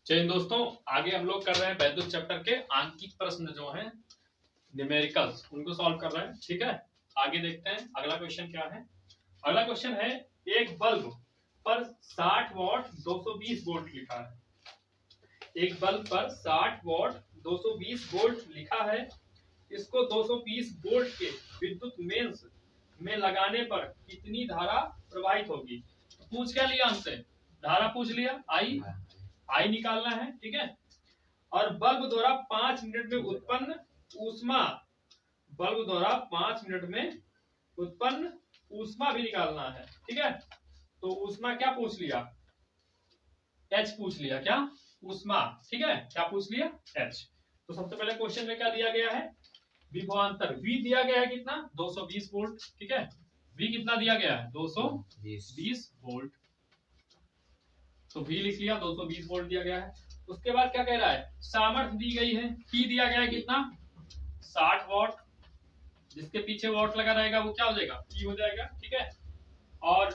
चलिए दोस्तों, आगे हम लोग कर रहे हैं वैद्युत चैप्टर के आंकिक प्रश्न जो हैं न्यूमेरिकल्स, उनको सॉल्व कर रहे हैं। ठीक है, आगे देखते हैं अगला क्वेश्चन क्या है। अगला क्वेश्चन है, एक बल्ब पर 60 वॉट 220 वोल्ट लिखा है। एक बल्ब पर 60 वॉट 220 वोल्ट लिखा है। इसको 220 वोल्ट के विद्युत मेंस में लगाने पर कितनी धारा प्रवाहित होगी। पूछ क्या लिया हमसे, धारा पूछ लिया, आई निकालना है। ठीक है, और बल्ब द्वारा 5 मिनट में उत्पन्न ऊष्मा, बल्ब द्वारा 5 मिनट में उत्पन्न ऊष्मा भी निकालना है। ठीक है, तो ऊष्मा क्या पूछ लिया, एच पूछ लिया, क्या ऊष्मा। ठीक है, क्या पूछ लिया, एच। तो सबसे पहले क्वेश्चन में क्या दिया गया है, विभवांतर V दिया गया है कितना, 220 वोल्ट। ठीक है, V कितना दिया गया है, 220 वोल्ट। तो V लिख लिया, 220 वोल्ट दिया गया है। उसके बाद क्या कह रहा है, सामर्थ्य दी गई है, P दिया गया है कितना, 60 वॉट। जिसके पीछे वॉट लगा रहेगा वो क्या हो जाएगा, P हो जाएगा। ठीक है, और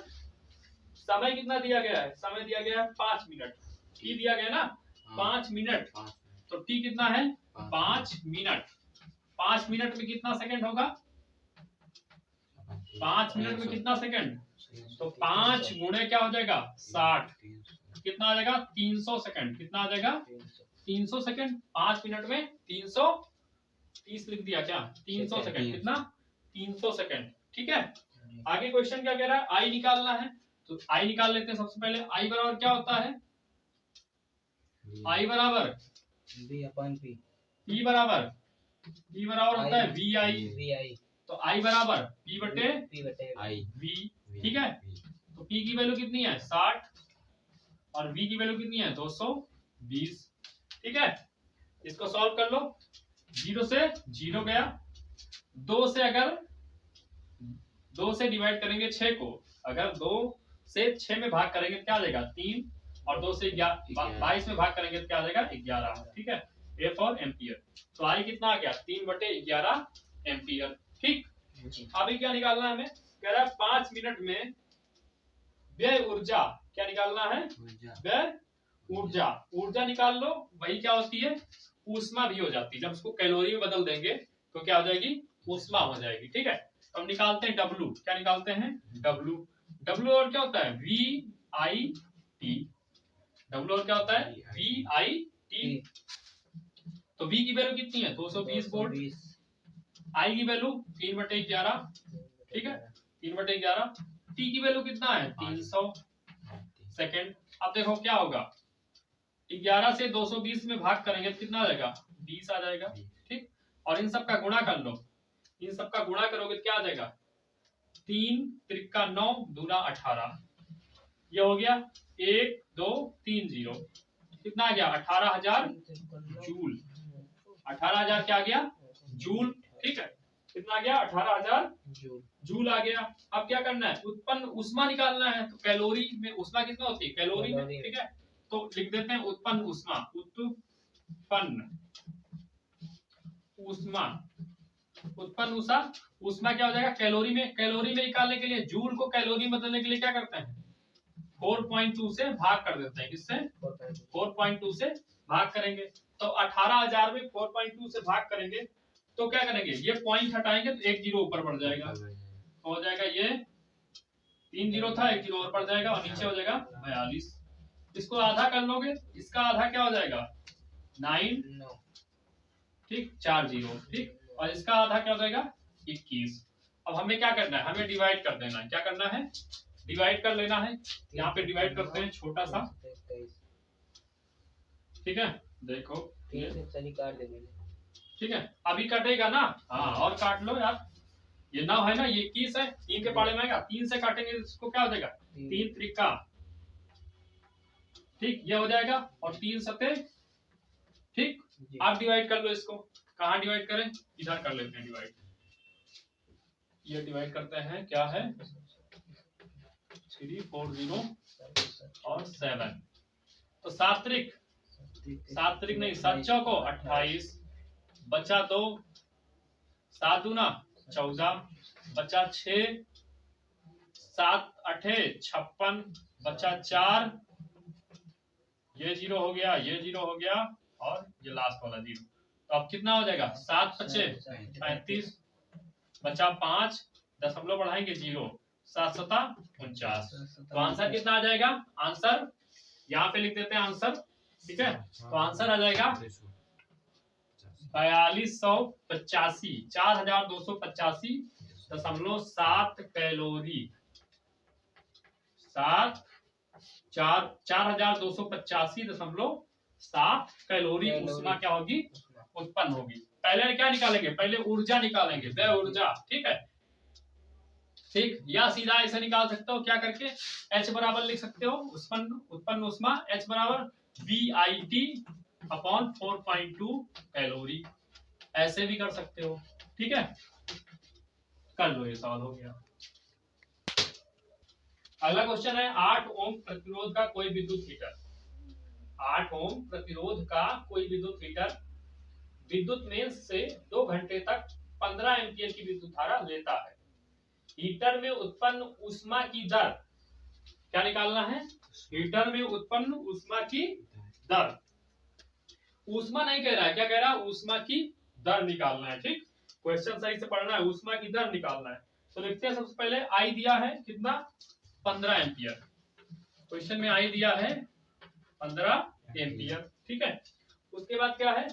समय कितना दिया गया है, समय दिया गया है 5 मिनट। T दिया गया ना 5 मिनट, तो T कितना है, 5 मिनट। 5 मिनट में कितना सेकंड होगा, 5 मिनट में कितना सेकंड, तो 5 गुणे क्या हो जाएगा 60, कितना आ जाएगा 300 सेकंड। कितना आ जाएगा 300 सेकंड। 5 मिनट में 330 लिख दिया, क्या 300 सेकंड, कितना 300 सेकंड। ठीक है, आगे क्वेश्चन क्या कह रहा है, आई निकालना है। तो आई निकाल लेते हैं सबसे पहले। आई बराबर क्या होता है, आई बराबर P बराबर होता है VI। तो I बराबर P बटे आई V। ठीक है, तो P की वैल्यू कितनी है 60 और V की वैल्यू कितनी है 220। ठीक है, इसको सॉल्व कर लो। 0 से 0 गया, 2 से अगर 2 से डिवाइड करेंगे 6 को, अगर 2 से 6 में भाग करेंगे तो क्या आ जाएगा 3, और 2 से 22 में भाग करेंगे तो क्या आ जाएगा 11। ठीक है, ए फॉर एम्पियर। तो आई कितना आ गया 3/11 एम्पियर। ठीक, अभी क्या निकालना है हमें, कह रहा है 5 मिनट में व्यय ऊर्जा, क्या निकालना है, व्यय ऊर्जा। ऊर्जा निकाल लो, वही क्या होती है, ऊष्मा भी हो जाती है। जब उसको कैलोरी में बदल देंगे तो क्या हो जाएगी, ऊष्मा हो जाएगी। ठीक है, तो हम निकालते हैं W, क्या निकालते हैं W और क्या होता है VIT। W और क्या होता है VIT। तो V की वैल्यू कितनी है 220 वोल्ट, I की वैल्यू 3/11। ठीक है, 3/11। T की वैल्यू कितना है 300 सेकेंड। अब देखो क्या होगा, 11 से 220 में भाग करेंगे तो कितना आ जाएगा 20 आ जाएगा। ठीक, और इन सब का गुणा कर लो, इन सब का गुणा करोगे तो क्या आ जाएगा 3 त्रिका 9 दूना 18। ये हो गया 1 2 3 0, कितना आ गया 18,000 जूल। 18,000 क्या आ गया जूल। ठीक है, कितना आ गया 18,000 जूल आ गया। अब क्या करना है, उत्पन्न ऊष्मा निकालना है। तो कैलोरी में ऊष्मा कितना होती है, कैलोरी में। ठीक है, तो लिख देते हैं उत्पन्न ऊष्मा, उत्पन्न ऊष्मा, उत्पन्न ऊष्मा क्या हो जाएगा कैलोरी में। कैलोरी में निकालने के लिए जूल को कैलोरी में बदलने के लिए क्या करते हैं 4.2 से भाग कर देते हैं। किससे 4.2 से भाग करेंगे। तो 18,000 में 4.2 से भाग करेंगे तो क्या करेंगे, ये पॉइंट हटाएंगे तो 1 0 ऊपर बढ़ जाएगा, हो जाएगा ये 3 0 था, 1 0 और बढ़ जाएगा और नीचे हो जाएगा 42। इसको आधा कर लोगे, इसका आधा क्या हो जाएगा 9। ठीक, 4 0। ठीक, और इसका आधा क्या हो जाएगा 21। अब हमें क्या करना है, हमें डिवाइड कर देना है। क्या करना है, डिवाइड कर लेना है। यहाँ पे डिवाइड करते हैं छोटा सा। ठीक है, देखो ठीक है, अभी कटेगा ना, हाँ और काट लो यार। ये 9 है ना, ये 21 है, 3 के पाले में आएगा, 3 से काटेंगे इसको क्या हो जाएगा 3 त्रिका। ठीक, ये हो जाएगा, और 3 सते। ठीक, आप डिवाइड कर लो इसको। कहाँ डिवाइड करें, इधर कर लेते हैं डिवाइड। ये डिवाइड करते हैं, क्या है 3 4 0 और 7। तो 7 त्रिक नहीं, 7 चौको 28, बचा 2, 7 दूना 14, बचा 6, 7 8 56, बचा 4, ये 0 हो गया, ये 0 हो गया और ये लास्ट वाला 0। तो अब कितना हो जाएगा 7 पचे 35 बचा 5 दशमलव बढ़ाएंगे 0 7 सता 49। तो आंसर कितना आ जाएगा? आंसर यहाँ पे लिख देते हैं आंसर, ठीक है। तो आंसर आ जाएगा 4285 4285.7 कैलोरी 4285.7 कैलोरी ऊष्मा क्या होगी? उत्पन्न होगी। पहले क्या निकालेंगे? पहले ऊर्जा निकालेंगे, व्यय ऊर्जा, ठीक है। ठीक, या सीधा ऐसे निकाल सकते हो, क्या करके H बराबर लिख सकते हो, उत्पन्न ऊष्मा H बराबर VIT अपॉन 4.2 कैलोरी, ऐसे भी कर सकते हो, ठीक है। कर लो, ये सवाल हो गया। अगला क्वेश्चन है 8 ओम प्रतिरोध का कोई विद्युत हीटर, 8 ओम प्रतिरोध का कोई विद्युत हीटर विद्युत मेंस से 2 घंटे तक 15 एम्पीयर की विद्युत धारा लेता है। हीटर में उत्पन्न ऊष्मा की दर क्या निकालना है? हीटर में उत्पन्न ऊष्मा की दर, ऊष्मा नहीं कह रहा है, क्या कह रहा है? ऊष्मा की दर निकालना है, ठीक। क्वेश्चन सही से पढ़ना है, ऊष्मा की दर निकालना है। तो लिखते हैं सबसे पहले आई दिया है कितना? 15 एम्पीयर। क्वेश्चन में आई दिया है 15 एम्पीयर, ठीक है। उसके बाद क्या है,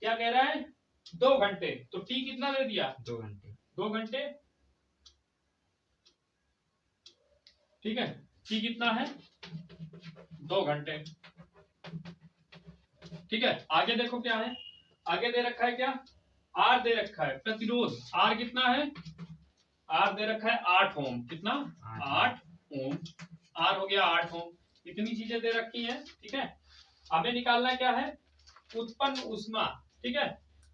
क्या कह रहा है? 2 घंटे, तो टी कितना दे दिया? 2 घंटे, 2 घंटे, ठीक है। टी कितना है? 2 घंटे, ठीक है। आगे देखो क्या है, आगे दे रखा है क्या? आर दे रखा है, प्रतिरोध आर कितना है? आर दे रखा है 8 ओम, कितना? 8 ओम, आर हो गया 8 ओम। इतनी चीजें दे रखी हैं, ठीक है। हमें निकालना क्या है? उत्पन्न ऊष्मा, ठीक है।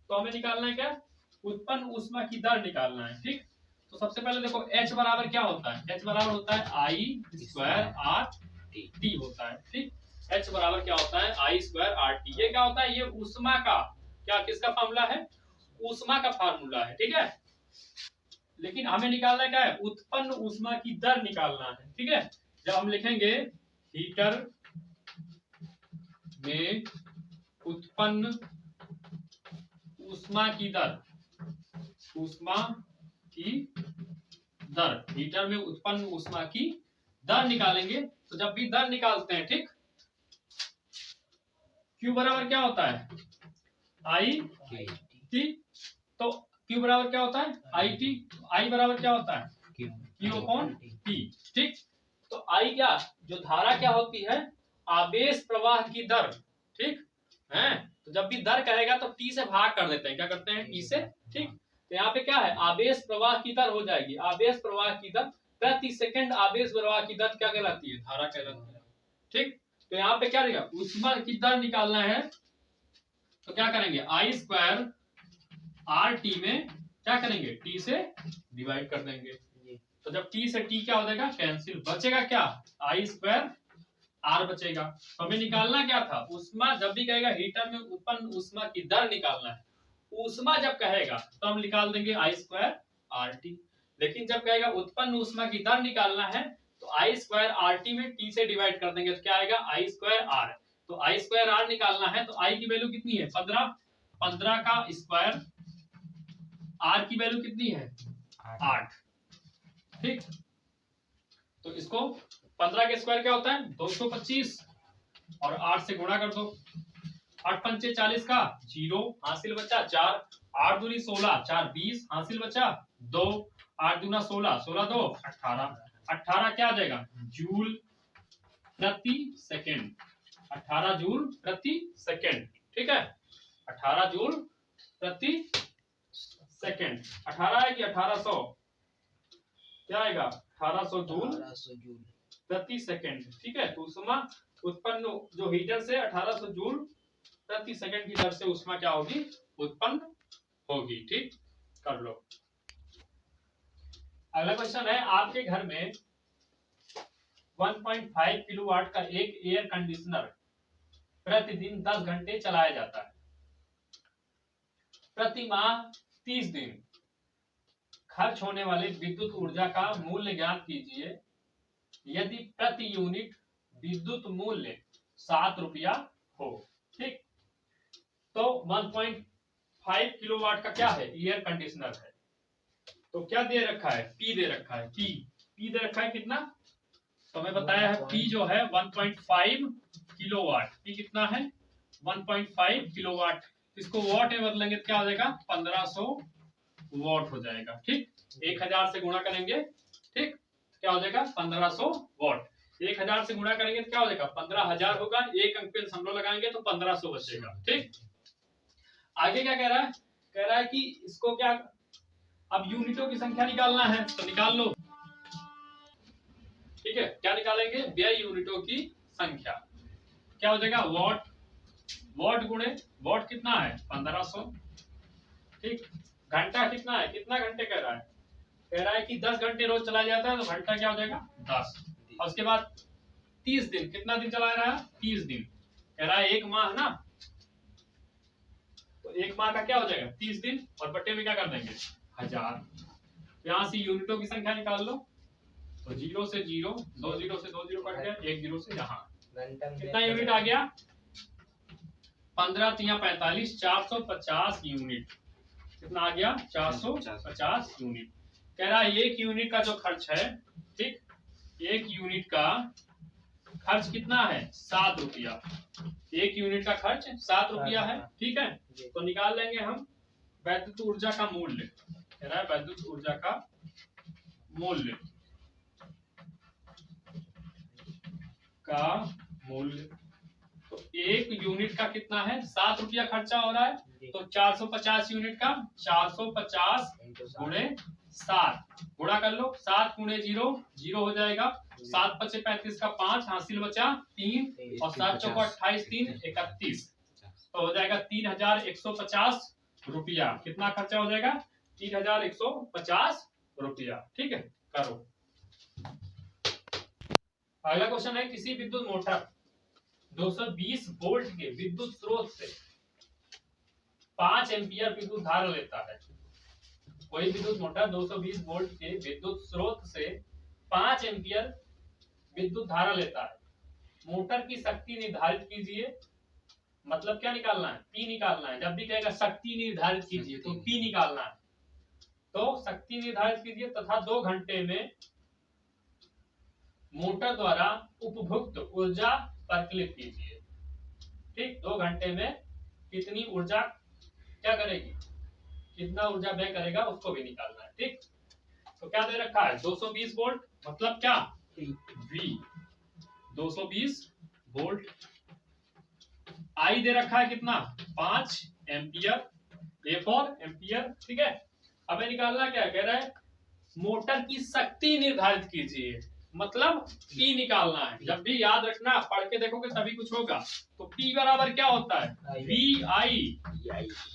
तो हमें निकालना है क्या? उत्पन्न ऊष्मा की दर निकालना है, ठीक। तो सबसे पहले देखो H बराबर क्या होता है? H बराबर होता है I स्क्वायर R T होता है, ठीक। H बराबर क्या होता है? I square R T। ये क्या होता है? ये ऊष्मा का क्या, किसका फार्मूला है? ऊष्मा का फार्मूला है, ठीक है। लेकिन हमें निकालना क्या है? उत्पन्न ऊष्मा की दर निकालना है, ठीक है। जब हम लिखेंगे हीटर में उत्पन्न ऊष्मा की दर, ऊष्मा की दर, हीटर में उत्पन्न ऊष्मा की दर निकालेंगे। तो जब भी दर निकालते हैं, ठीक, Q बराबर क्या होता है? I T। तो Q बराबर क्या होता है? I T। I बराबर क्या होता है? Q अपॉन T, ठीक। तो I क्या, जो धारा क्या होती है? आवेश प्रवाह की दर, ठीक है। तो जब भी दर कहेगा तो T से भाग कर देते हैं, क्या करते हैं? T से, ठीक। तो यहाँ पे क्या है? आवेश प्रवाह की दर हो जाएगी, आवेश प्रवाह की दर प्रति सेकंड, आवेश प्रवाह की दर क्या कहलाती है? धारा कहलाती है, ठीक। तो यहाँ पे क्या रहेगा? ऊष्मा की दर निकालना है, तो क्या करेंगे? I स्क्वायर आर टी में क्या करेंगे? T से डिवाइड कर देंगे। तो जब T से T क्या हो जाएगा? कैंसिल, बचेगा क्या? I स्क्वायर R बचेगा। तो हमें निकालना क्या था? ऊष्मा। जब भी कहेगा हीटर में उत्पन्न ऊष्मा की दर निकालना है, ऊष्मा जब कहेगा तो हम निकाल देंगे I स्क्वायर आर टी। लेकिन जब कहेगा उत्पन्न ऊष्मा की दर निकालना है तो I स्क्वायर आर टी में T से डिवाइड कर देंगे, तो क्या आएगा? I square R। तो I स्क्वायर R निकालना है तो I की वैल्यू कितनी है? 15, 15 का स्क्वायर, R की वैल्यू कितनी है? 8, ठीक। तो इसको 15 के स्क्वायर क्या होता है? 225 और 8 से गुणा कर दो। 8 पंचे 40 का 0, हासिल बचा 4, 8 दूनी 16, 4 20, हासिल बचा 2, 8 दूना 16, 16 2 18, 18 क्या आ जाएगा? जूल प्रति सेकेंड, 18 जूल प्रति सेकेंड, ठीक है। 18 जूल प्रति सेकेंड, 18 है कि 1800? क्या आएगा? 1800 जूल प्रति सेकेंड, ठीक है। तो ऊष्मा उत्पन्न जो हीटर से 1800 जूल प्रति सेकेंड की दर से ऊष्मा क्या होगी? उत्पन्न होगी, ठीक। कर लो। अगला क्वेश्चन है, आपके घर में 1.5 किलोवाट का एक एयर कंडीशनर प्रतिदिन 10 घंटे चलाया जाता है। प्रति माह 30 दिन खर्च होने वाली विद्युत ऊर्जा का मूल्य ज्ञात कीजिए। यदि प्रति यूनिट विद्युत मूल्य 7 रुपया हो। ठीक, तो 1.5 किलोवाट का क्या है, एयर कंडीशनर है। तो क्या दे रखा है, पी दे रखा है, पी दे रखा है कितना, तो हमें बताया है पी जो है 1.5 किलोवाट। पी कितना है 1.5 किलोवाट। इसको वॉट में बदलेंगे तो क्या हो जाएगा 1500 वॉट हो जाएगा। ठीक, 1000 से गुणा करेंगे, ठीक, क्या हो जाएगा 1500 वॉट। 1000 से गुणा करेंगे तो क्या हो जाएगा 15000 होगा। एक अंक पे दशमलव लगाएंगे तो 1500 बचेगा। ठीक, आगे क्या कह रहा है, कह रहा है कि इसको क्या, अब यूनिटों की संख्या निकालना है तो निकाल लो। ठीक है, क्या निकालेंगे, व्यय यूनिटों की संख्या। क्या हो जाएगा वॉट, वॉट गुणे वॉट कितना है 1500। ठीक, घंटा कितना है, कितना घंटे कह रहा है कि 10 घंटे रोज चला जाता है तो घंटा क्या हो जाएगा 10। और उसके बाद 30 दिन, कितना दिन चला रहा है 30 दिन। कह रहा है एक माह ना, तो एक माह का क्या हो जाएगा 30 दिन और बट्टे में क्या कर देंगे 1000। यहां से यूनिटों की संख्या निकाल लो, तो 0 से 0, 2 0 से 2 0 कट गया, 1 0 से यहाँ कितना यूनिट आ गया 15 3 45, 450 यूनिट। कितना आ गया 450 यूनिट। कह रहा है एक यूनिट का जो खर्च है, ठीक, एक यूनिट का खर्च कितना है 7 रुपया। एक यूनिट का खर्च 7 रुपया है। ठीक है, तो निकाल लेंगे हम वैद्युत ऊर्जा का मूल्य। कह रहा है वैद्युत ऊर्जा का मूल्य तो एक यूनिट का कितना है 7 रुपया खर्चा हो रहा है, तो 450 यूनिट का 450 गुणे 7 गुणा कर लो, 7 गुणे 0 0 हो जाएगा, 7 5 35 का 5 हासिल बचा 3 और 7 चौको 28 3 31, तो हो जाएगा 3150 रुपया। कितना खर्चा हो जाएगा 3150 रुपया। ठीक है, करो। अगला क्वेश्चन है, किसी विद्युत मोटर 220 वोल्ट के विद्युत स्रोत से 5 एम्पियर विद्युत धारा लेता है। कोई विद्युत मोटर 220 वोल्ट के विद्युत स्रोत से 5 एम्पियर विद्युत धारा लेता है। मोटर की शक्ति निर्धारित कीजिए। मतलब क्या निकालना है, पी निकालना है। जब भी कहेगा शक्ति निर्धारित कीजिए तो पी निकालना है। तो शक्ति निर्धारित कीजिए तथा 2 घंटे में मोटर द्वारा उपभुक्त ऊर्जा परिकलित कीजिए। ठीक, 2 घंटे में कितनी ऊर्जा क्या करेगी, कितना ऊर्जा व्यय करेगा उसको भी निकालना है। ठीक, तो क्या दे रखा है 220 वोल्ट, मतलब क्या V 220 वोल्ट। आई दे रखा है कितना 5 एम्पियर, ए फॉर एम्पियर। ठीक है, अब निकालना क्या कह रहा है, मोटर की शक्ति निर्धारित कीजिए, मतलब P निकालना है। जब भी याद रखना, पढ़ के देखोगे तभी कुछ होगा। तो P बराबर क्या होता है VI।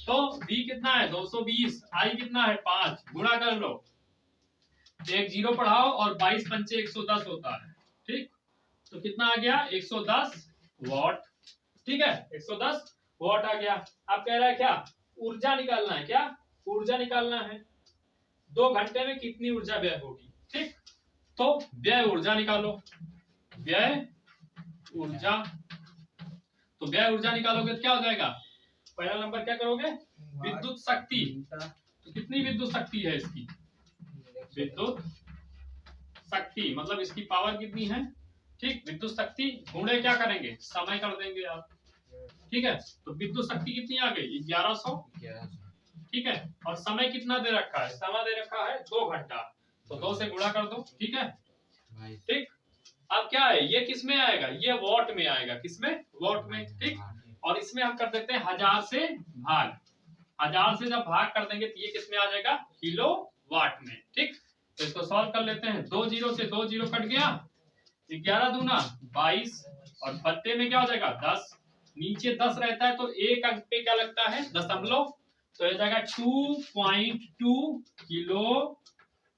तो V कितना है 220, I कितना है 5, गुणा कर लो, एक 0 पढ़ाओ और 22 पंचे 110 होता है। ठीक, तो कितना आ गया 110 वॉट। ठीक है, 110 वॉट आ गया। अब कह रहा है क्या ऊर्जा निकालना है, क्या ऊर्जा निकालना है 2 घंटे में कितनी ऊर्जा व्यय होगी। ठीक, तो व्यय ऊर्जा निकालो, व्यय ऊर्जा। तो व्यय ऊर्जा निकालोगे तो क्या हो जाएगा, पहला नंबर क्या करोगे विद्युत शक्ति। तो कितनी विद्युत शक्ति है इसकी, विद्युत शक्ति मतलब इसकी पावर कितनी है। ठीक, विद्युत शक्ति गुणे क्या करेंगे समय कर देंगे आप। ठीक है, तो विद्युत शक्ति कितनी आ गई 1100। ठीक है, और समय कितना दे रखा है, समय दे रखा है 2 घंटा, तो 2 से गुणा कर दो। ठीक है, ठीक, अब क्या है ये किस में आएगा, ये वॉट में आएगा, किसमें वॉट में। ठीक, और इसमें हम कर देते हैं 1000 से भाग, 1000 से जब भाग कर देंगे तो ये किस में आ जाएगा किलो वाट में। ठीक, तो इसको सॉल्व कर लेते हैं, 2 0 से 2 0 कट गया, 11 दूना 22 और बट्टे में क्या हो जाएगा 10, नीचे 10 रहता है तो एक अंक पे क्या लगता है दशमलव, तो ये जाएगा 2.2 किलो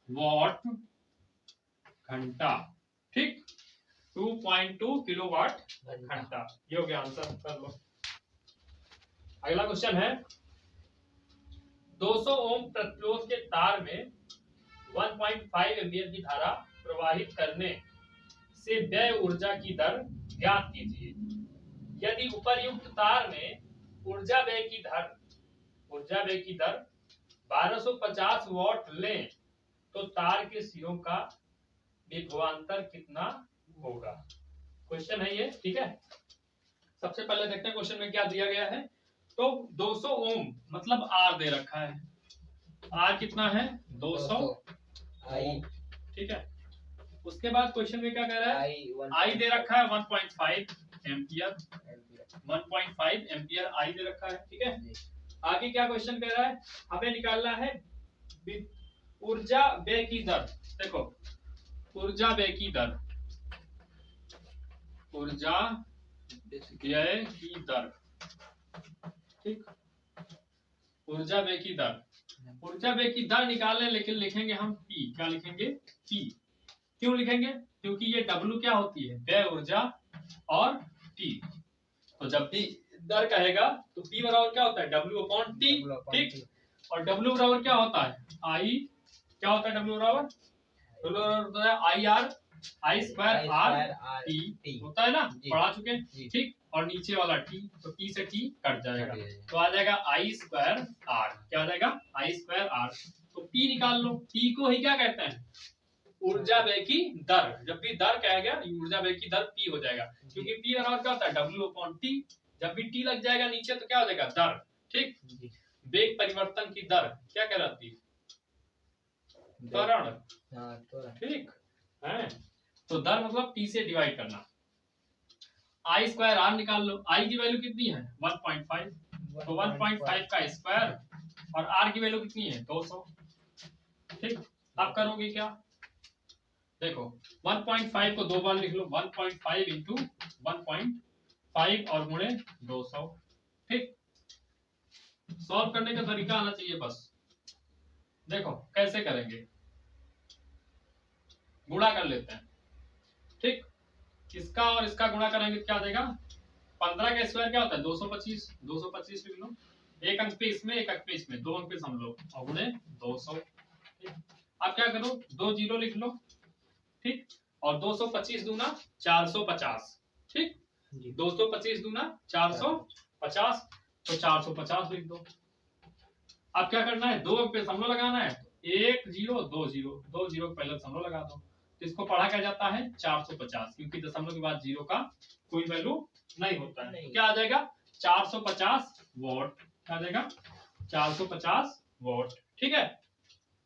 वाट घंटा। ठीक, 2.2 किलोवाट घंटा, ये हो गया आंसर, कर लो। अगला क्वेश्चन है, 200 ओम प्रतिरोध के तार में 1.5 एम्पियर की धारा प्रवाहित करने से व्यय ऊर्जा की दर ज्ञात कीजिए। यदि उपर्युक्त तार में ऊर्जा व्यय की दर 1250 वॉट लें तो तार के सिरों का विभवांतर कितना होगा। क्वेश्चन है ये, ठीक है। सबसे पहले देखते हैं क्वेश्चन में क्या दिया गया है। तो 200 ओम मतलब आर दे रखा है। आर कितना है 200 ओम, ठीक है। उसके बाद क्वेश्चन में क्या कह रहा है, आई दे रखा है 1.5 एम्पियर, 1.5 एम्पियर आई दे रखा है, ठीक है। आगे क्या क्वेश्चन कह रहा है, हमें निकालना है ऊर्जा व्यय की दर। देखो ऊर्जा व्यय की दर, ऊर्जा व्यय की दर, ठीक। ऊर्जा व्यय की दर, ऊर्जा व्यय की दर निकालने लेकिन लिखेंगे हम पी। क्या लिखेंगे, पी। क्यों लिखेंगे, क्योंकि ये डब्ल्यू क्या होती है, व्यय ऊर्जा, और टी। तो जब भी दर कहेगा तो पी बराबर क्या होता है, डब्ल्यू अपॉन टी, ठीक। और डब्ल्यू बराबर क्या होता है, आई, क्या होता है डब्ल्यू बराबर, डब्ल्यू बराबर होता है I R, I square R T होता है ना, पढ़ा चुके हैं, ठीक। और नीचे वाला टी, तो टी से टी कट जाएगा, तो आ जाएगा आई स्क्वायर आर। क्या आ जाएगा, आई स्क्वायर आर। तो पी निकाल लो, पी को ही क्या कहते हैं, ऊर्जा व्यय की दर। जब भी दर कहेगा ऊर्जा व्यय की दर पी हो जाएगा, क्योंकि पी बराबर क्या होता है, डब्ल्यू अपॉन टी। जब भी टी लग जाएगा नीचे तो क्या हो जाएगा, दर, ठीक। वेग परिवर्तन की दर क्या कहलाती है, त्वरण, ठीक है। तो दर मतलब टी से डिवाइड करना। आई स्क्वायर आर निकाल लो, आई की वैल्यू कितनी है 1.5, तो 1.5 का स्क्वायर, और आर की वैल्यू कितनी है 200, ठीक। अब करोगे क्या, देखो 1.5 को दो बार लिख लो, 1.5 इंटू 1.5 और गुणे 200, ठीक। सॉल्व करने का तरीका आना चाहिए बस। देखो कैसे करेंगे, गुणा कर लेते हैं, ठीक। इसका और इसका गुणा करेंगे क्या देगा, 15 का स्क्वायर क्या होता है 225, 225 लिख लो, एक अंक पे इसमें एक अंक पे इसमें, दो अंक पे सम लो और गुणे 200, ठीक। अब क्या करो, 2 जीरो लिख लो, ठीक। और 225 दूना 450, ठीक। 225 दूना 450, तो 450 लिख दो। अब क्या करना है, दो अंक पे सम लो लगाना है, 1 0 2 0, 2 जीरो पहले सम लो लगा दो, तो इसको पढ़ा क्या जाता है 450, क्योंकि दशमलव के बाद जीरो का कोई वैल्यू नहीं होता है। क्या आ जाएगा 450 वॉट, क्या आ जाएगा 450 वॉट, ठीक है।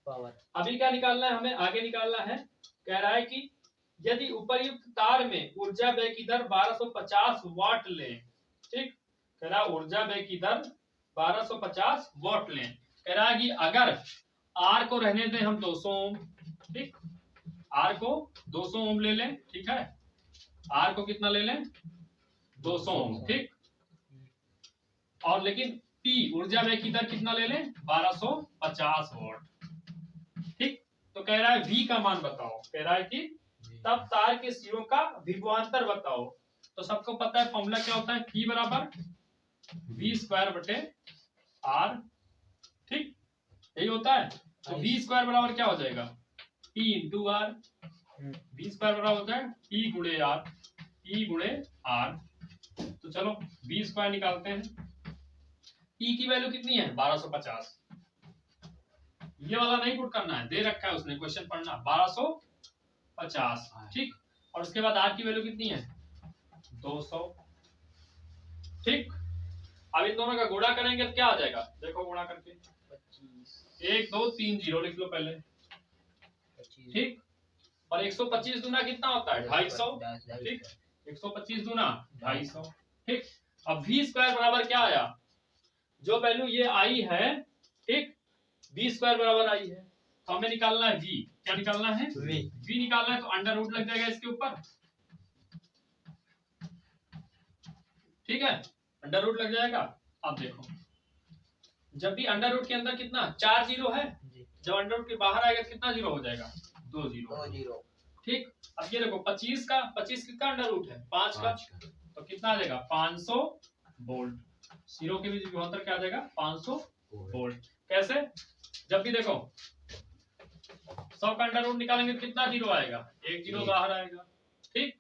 अभी क्या निकालना है हमें, आगे निकालना है, कह रहा है कि यदि उपर्युक्त तार में ऊर्जा व्यय की दर 1250 वाट लें, ठीक। कह रहा है ऊर्जा व्यय की दर 1250 वाट लें। कह रहा है कि अगर आर को रहने दें हम 200 ओम, ठीक। आर को 200 ओम ले लें, ठीक है। आर को कितना ले लें 200 ओम, ठीक। और लेकिन पी ऊर्जा व्यय की दर कितना ले लें 1250 वॉट, ठीक। तो कह रहा है वी का मान बताओ, कह रहा है कि तब तार के सिरों का विभवांतर बताओ। तो सबको पता है फॉर्मूला क्या होता है, पी बराबर वी स्क्वायर बटे आर, ठीक, यही होता है। तो वी स्क्वायर बराबर क्या हो जाएगा, P into R, V square बराबर होता है पी गुणे आर, पी गुणे आर। तो चलो वी स्क्वायर निकालते हैं, पी की वैल्यू कितनी है 1250, ये वाला नहीं पुट करना है, दे रखा है उसने, क्वेश्चन पढ़ना 1250, ठीक। और उसके बाद आर की वैल्यू कितनी है 200, ठीक। अब इन दोनों का गुणा करेंगे तो क्या आ जाएगा, देखो गुणा करके 1 2 3 जीरो लिख लो पहले, ठीक। और 125 दूना कितना होता है 250, ठीक। 125 दूना 250, ठीक। अब वी स्क्वायर बराबर क्या आया, जो वैल्यू ये आई है, ठीक, वी स्क्वायर बराबर आई है, तो हमें निकालना है वी। क्या निकालना है, वी निकालना है, तो अंडर रूट लग जाएगा इसके ऊपर, ठीक है, अंडर रूट लग जाएगा। अब देखो जब भी अंडर रूट के अंदर कितना 4 जीरो है, जब अंडर रूट के बाहर आएगा तो कितना जीरो हो जाएगा 2 जीरो, ठीक। अब ये देखो 25 किसका अंडर रूट है 5 का, तो कितना आ जाएगा 500 वोल्ट, जीरो के बीच विभवांतर क्या आ जाएगा 500 वोल्ट। कैसे, जब भी देखो 100 का अंडर रूट निकालेंगे तो कितना जीरो आएगा, 1 जीरो बाहर आएगा, ठीक।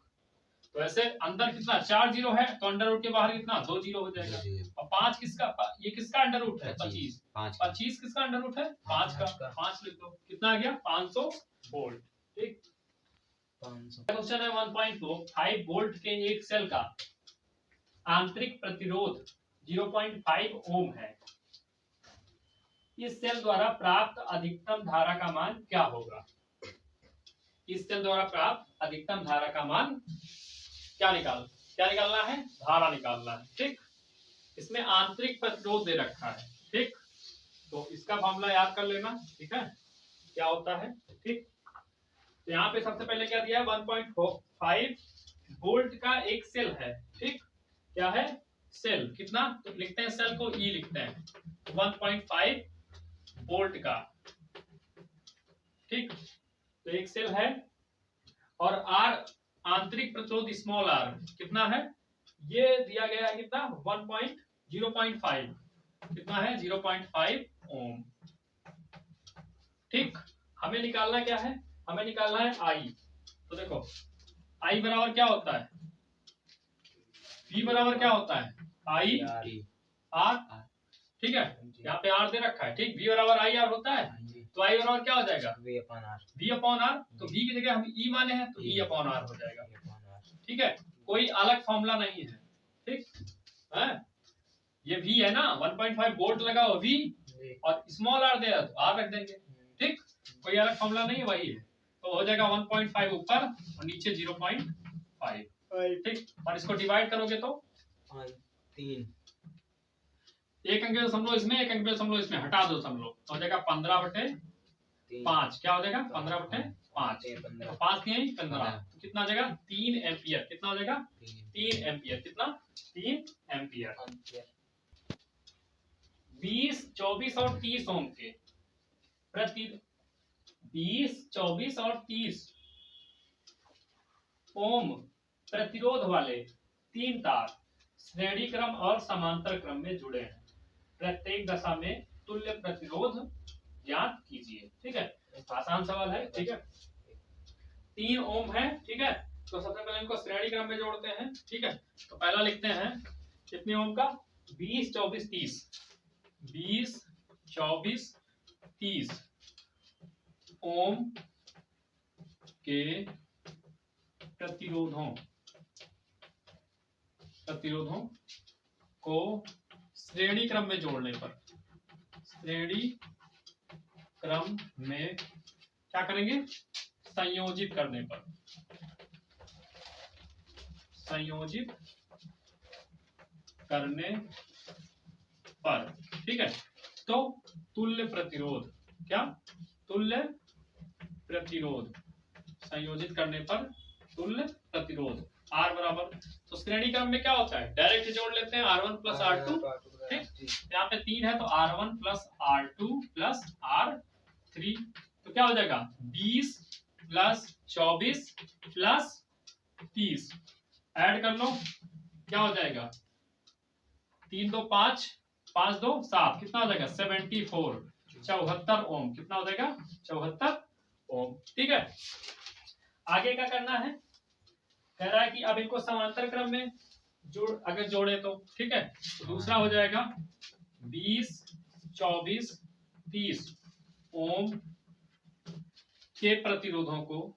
तो ऐसे अंदर कितना 4 जीरो है, तो अंडर रूट के बाहर कितना 2 जीरो हो जाएगा। और 5 किसका, ये किसका अंडर रूट है 25, 25 किसका अंडर रूट है 5 का, 5 लिख दो, कितना आ गया 500 वोल्ट। ठीक, क्वेश्चन है 1.4, 5 वोल्ट के एक सेल का आंतरिक प्रतिरोध 0.5 ओम है, इस सेल द्वारा प्राप्त अधिकतम धारा का मान क्या होगा। इस सेल द्वारा प्राप्त अधिकतम धारा का मान क्या निकालना है, धारा निकालना है। ठीक, इसमें आंतरिक प्रतिरोध दे रखा है। ठीक, तो इसका फॉर्मूला याद कर लेना। ठीक है, क्या होता है। ठीक, तो यहाँ पे सबसे पहले क्या दिया है 1.5 वोल्ट का एक सेल है। ठीक, क्या है सेल, कितना, तो लिखते हैं सेल को ई लिखते हैं 1.5 वोल्ट का। ठीक, तो एक सेल है और आर आंतरिक प्रतिरोध स्मॉल आर कितना है, ये दिया गया है कितना 0.5 कितना है 0.5 ओम। ठीक, हमें निकालना क्या है, हमें निकालना है आई। तो देखो आई बराबर क्या होता है, V बराबर क्या होता है आई आर। ठीक है, यहाँ पे आर दे रखा है। ठीक, V बराबर आई आर होता है, तो आई बराबर क्या हो जाएगा V अपॉन आर। तो V की जगह हम E माने हैं तो E अपॉन आर हो जाएगा। ठीक है, कोई अलग फॉर्मूला नहीं है। ठीक है, ये V है ना 1.5 वोल्ट लगा हो V, और स्मॉल आर दे तो आर रख देंगे। ठीक, कोई अलग फॉर्मूला नहीं है, वही है। तो हो जाएगा 1.5 ऊपर और नीचे 0.5। ठीक, और इसको डिवाइड करोगे तो 3, एक अंक दशमलव इसमें, एक अंक दशमलव इसमें, हटा दो दशमलव, तो हो जाएगा 15/5। क्या हो जाएगा 15/5, 5 नहीं 15, तो कितना हो जाएगा 3 एम्पियर। कितना हो जाएगा 3 एम्पियर, कितना 3 एम्पियर। 20, 24 और 30 ओम के 20, 24 और 30 ओम प्रतिरोध वाले 3 तार श्रेणी क्रम और समांतर क्रम में जुड़े हैं, प्रत्येक दशा में तुल्य प्रतिरोध ज्ञात कीजिए। ठीक है, आसान सवाल है। ठीक है, 3 ओम है। ठीक है, तो सबसे पहले इनको श्रेणी क्रम में जोड़ते हैं। ठीक है, तो पहला लिखते हैं कितने ओम का 20, 24, 30, 20, 24, 30 ओम के प्रतिरोधों को श्रेणी क्रम में जोड़ने पर, श्रेणी क्रम में क्या करेंगे, संयोजित करने पर, संयोजित करने पर। ठीक है, तो तुल्य प्रतिरोध, क्या तुल्य प्रतिरोध संयोजित करने पर तुल्य प्रतिरोध R बराबर, तो श्रेणी क्रम में क्या होता है डायरेक्ट जोड़ लेते हैं R1 प्लस R2। ठीक, यहाँ पे 3 है तो R1 plus R2 plus R3, तो क्या हो जाएगा 20 प्लस 24 प्लस 30, ऐड कर लो क्या हो जाएगा 3 2 5, 5 2 7, कितना हो जाएगा 74, 74 ओम। कितना हो जाएगा 74 ओम। ठीक है, आगे क्या करना है, कह रहा है कि अब इनको समांतर क्रम में अगर जोड़े तो ठीक है, तो दूसरा हो जाएगा 20, 24, 30 ओम के प्रतिरोधों को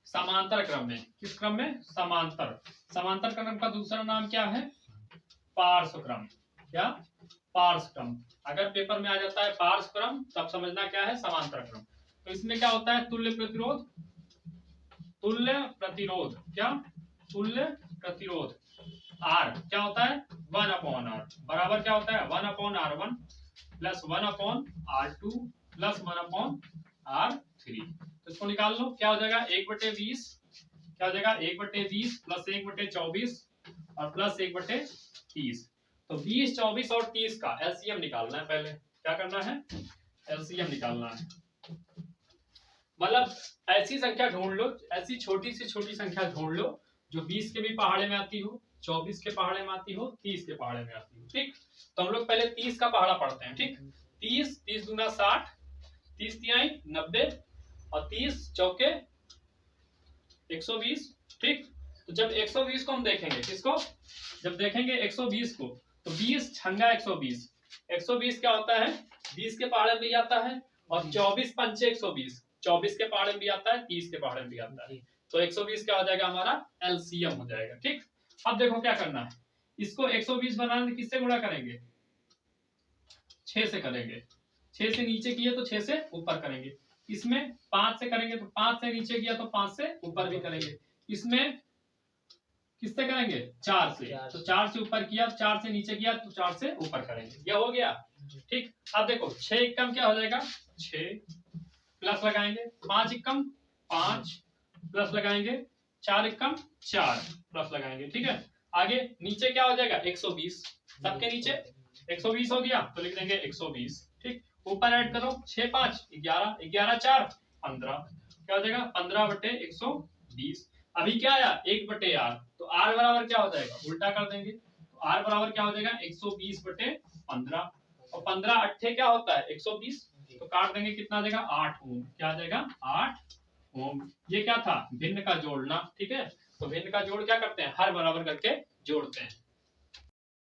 समांतर क्रम में, किस क्रम में, समांतर क्रम का दूसरा नाम क्या है पार्श्व क्रम। क्या पार्श्व क्रम, अगर पेपर में आ जाता है पार्श्व क्रम तब समझना क्या है समांतर क्रम। तो इसमें क्या होता है तुल्य प्रतिरोध, क्या तुल्य प्रतिरोध R क्या होता है 1/R बराबर क्या होता है 1/R1 plus 1/R2 plus 1/R3। तो इसको निकाल लो, क्या हो जाएगा 1/20, क्या हो जाएगा 1/20 प्लस 1/24 और प्लस 1/30। तो 20, 24 और 30 का एलसीएम निकालना है। पहले क्या करना है एलसीएम निकालना है, मतलब ऐसी संख्या ढूंढ लो, ऐसी छोटी से छोटी संख्या ढूंढ लो जो 20 के भी पहाड़े में आती हो, 24 के पहाड़े में आती हो, 30 के पहाड़े में आती हो। ठीक, तो हम लोग पहले 30 का पहाड़ा पढ़ते हैं। ठीक, 30 दूना 60, 30 तिहाई 90 और 30 चौके 120। ठीक, तो जब 120 को हम देखेंगे, किसको, जब देखेंगे 120 को, तो 20 छंगा 120, 120 क्या होता है 20 के पहाड़े में भी आता है, और 24 पंचे 120, 24 के पहाड़े में भी आता है, 30 के पहाड़े में भी आता है। तो 120 क्या हो जाएगा हमारा एलसीएम हो जाएगा। ठीक, अब देखो क्या करना है, इसको 120 बनाने किससे गुणा करेंगे, 6 से करेंगे, 6 से नीचे किए तो 6 से ऊपर करेंगे, इसमें 5 से करेंगे तो 5 से नीचे किया तो 5 से ऊपर भी करेंगे, इसमें किससे करेंगे 4 से, तो 4 से ऊपर किया, 4 से नीचे किया तो 4 से ऊपर करेंगे, यह हो गया। ठीक, अब देखो 6 एकम क्या हो जाएगा 6 प्लस लगाएंगे, 5 एकम 5 प्लस लगाएंगे, 4 एकम 4 प्लस लगाएंगे। ठीक है, आगे नीचे क्या हो जाएगा 120, सबके नीचे 120 हो गया तो लिख देंगे 120। ठीक, ऊपर ऐड करो 6 5 11, 11 4 15, क्या हो जाएगा 15/120। अभी क्या आया 1/r, तो r बराबर क्या हो जाएगा उल्टा कर देंगे, तो r बराबर क्या हो जाएगा 120/15, और 15 अट्ठे क्या होता है 120, तो काट देंगे कितना देगा 8 ओम, क्या आ जाएगा 8 ओम। ये क्या था भिन्न का जोड़ना। ठीक है, तो भिन्न का जोड़ क्या करते हैं हर बराबर करके जोड़ते हैं।